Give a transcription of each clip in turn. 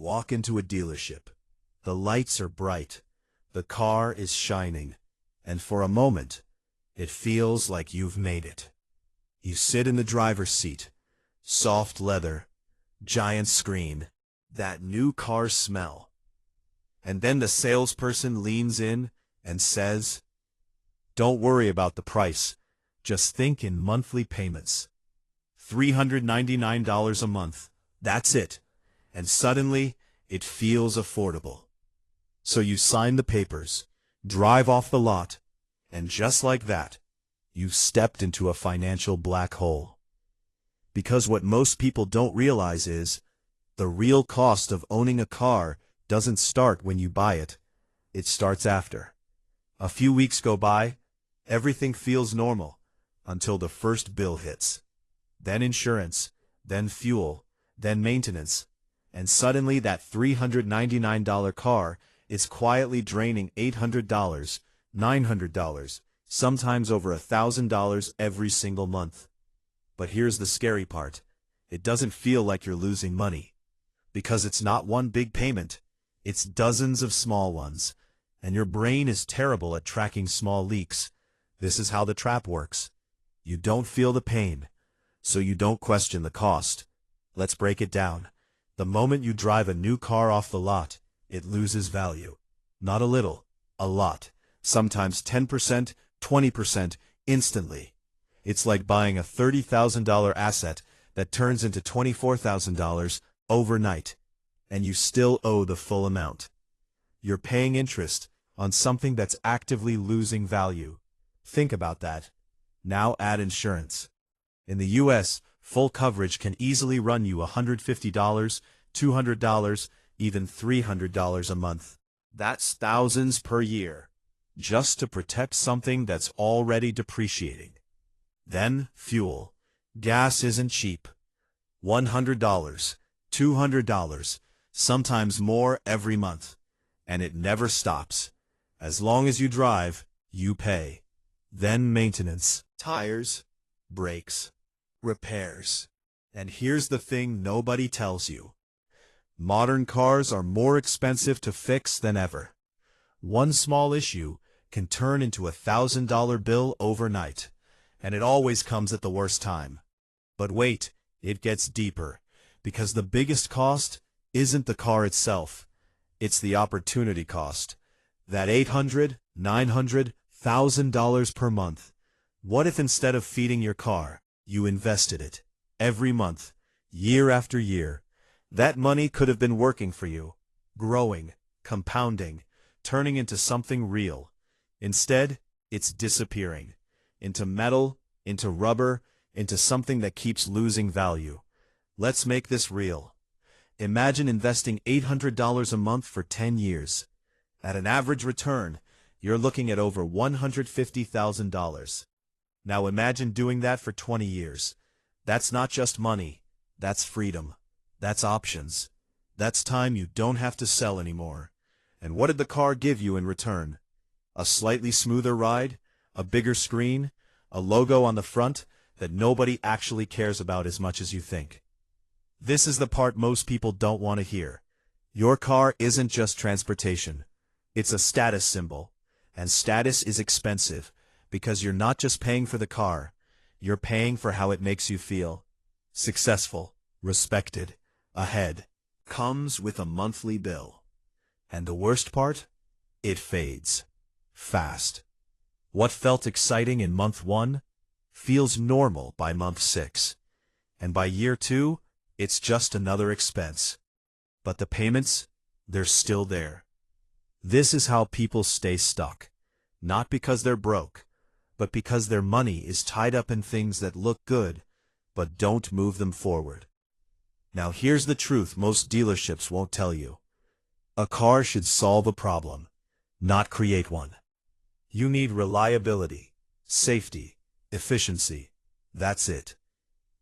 walk into a dealership. The lights are bright, the car is shining, and for a moment, it feels like you've made it. You sit in the driver's seat, soft leather, giant screen, that new car smell. And then the salesperson leans in and says, "Don't worry about the price, just think in monthly payments. $399 a month, that's it." And suddenly, it feels affordable. So you sign the papers, drive off the lot, and just like that, you've stepped into a financial black hole. Because what most people don't realize is, the real cost of owning a car doesn't start when you buy it. It starts after. A few weeks go by, everything feels normal, until the first bill hits. Then insurance, then fuel, then maintenance, and suddenly that $399 car is quietly draining $800, $900, sometimes over $1,000 every single month. But here's the scary part. It doesn't feel like you're losing money. Because it's not one big payment, it's dozens of small ones. And your brain is terrible at tracking small leaks. This is how the trap works. You don't feel the pain, so you don't question the cost. Let's break it down. The moment you drive a new car off the lot, it loses value. Not a little, a lot. Sometimes 10%, 20%, instantly. It's like buying a $30,000 asset that turns into $24,000 overnight, and you still owe the full amount. You're paying interest on something that's actively losing value. Think about that. Now add insurance. In the US, full coverage can easily run you $150, $200, even $300 a month. That's thousands per year, just to protect something that's already depreciating. Then, fuel. Gas isn't cheap. $100, $200, sometimes more every month. And it never stops. As long as you drive, you pay. Then maintenance. Tires, brakes, repairs. And here's the thing nobody tells you. Modern cars are more expensive to fix than ever. One small issue can turn into a $1,000 bill overnight, and it always comes at the worst time. But wait, it gets deeper, because the biggest cost isn't the car itself, it's the opportunity cost. That $800, $900, $1,000 per month. What if instead of feeding your car, you invested it, every month, year after year? That money could have been working for you, growing, compounding, turning into something real. Instead, it's disappearing, into metal, into rubber, into something that keeps losing value. Let's make this real. Imagine investing $800 a month for 10 years. At an average return, you're looking at over $150,000. Now imagine doing that for 20 years. That's not just money, that's freedom. That's options. That's time you don't have to sell anymore. And what did the car give you in return? A slightly smoother ride? A bigger screen? A logo on the front that nobody actually cares about as much as you think. This is the part most people don't want to hear. Your car isn't just transportation. It's a status symbol. And status is expensive, because you're not just paying for the car, you're paying for how it makes you feel. Successful, respected, ahead. Comes with a monthly bill. And the worst part? It fades. Fast. What felt exciting in month 1 feels normal by month 6. And by year 2, it's just another expense. But the payments, they're still there. This is how people stay stuck. Not because they're broke, but because their money is tied up in things that look good, but don't move them forward. Now here's the truth most dealerships won't tell you. A car should solve a problem, not create one. You need reliability, safety, efficiency. That's it.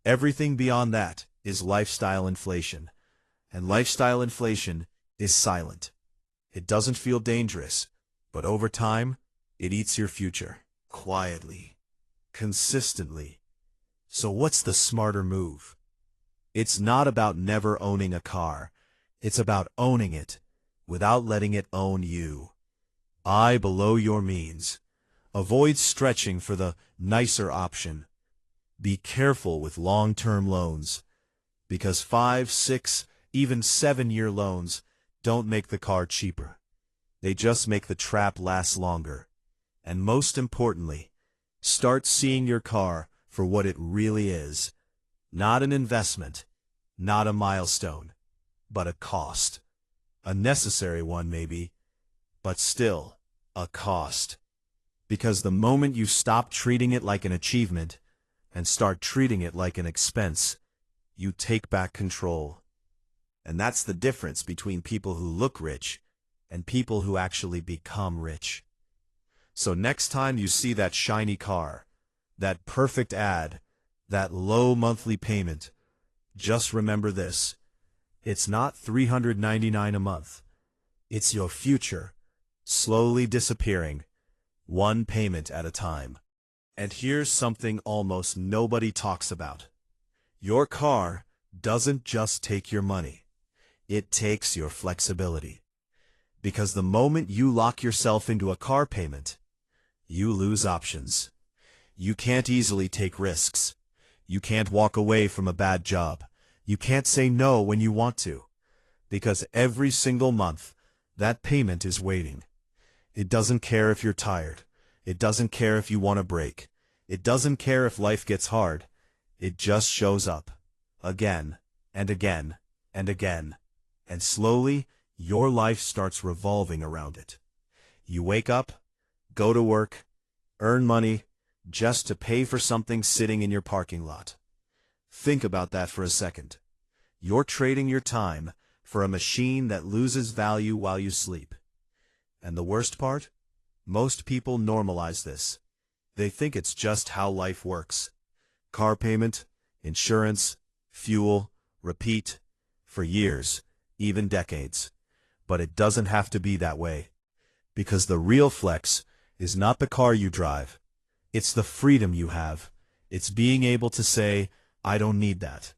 Everything beyond that is lifestyle inflation. And lifestyle inflation is silent. It doesn't feel dangerous, but over time, it eats your future. Quietly. Consistently. So what's the smarter move? It's not about never owning a car. It's about owning it without letting it own you. Eye below your means. Avoid stretching for the nicer option. Be careful with long-term loans, because 5, 6, even 7-year loans don't make the car cheaper. They just make the trap last longer. And most importantly, start seeing your car for what it really is. Not an investment, not a milestone, but a cost. A necessary one maybe, but still a cost. Because the moment you stop treating it like an achievement and start treating it like an expense, you take back control. And that's the difference between people who look rich and people who actually become rich. So next time you see that shiny car, that perfect ad, that low monthly payment, just remember this. It's not $399 a month. It's your future, slowly disappearing, one payment at a time. And here's something almost nobody talks about. Your car doesn't just take your money. It takes your flexibility. Because the moment you lock yourself into a car payment, you lose options. You can't easily take risks. You can't walk away from a bad job. You can't say no when you want to. Because every single month, that payment is waiting. It doesn't care if you're tired. It doesn't care if you want a break. It doesn't care if life gets hard. It just shows up. Again, and again, and again. And slowly, your life starts revolving around it. You wake up, go to work, earn money, just to pay for something sitting in your parking lot. Think about that for a second. You're trading your time for a machine that loses value while you sleep. And the worst part? Most people normalize this. They think it's just how life works. Car payment, insurance, fuel, repeat, for years, even decades. But it doesn't have to be that way. Because the real flex is not the car you drive. It's the freedom you have. It's being able to say, I don't need that.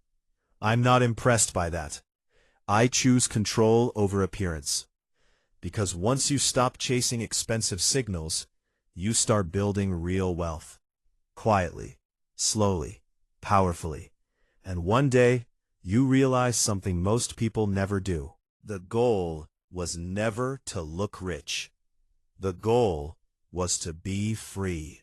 I'm not impressed by that. I choose control over appearance. Because once you stop chasing expensive signals, you start building real wealth. Quietly, slowly, powerfully. And one day, you realize something most people never do. The goal was never to look rich. The goal was to be free.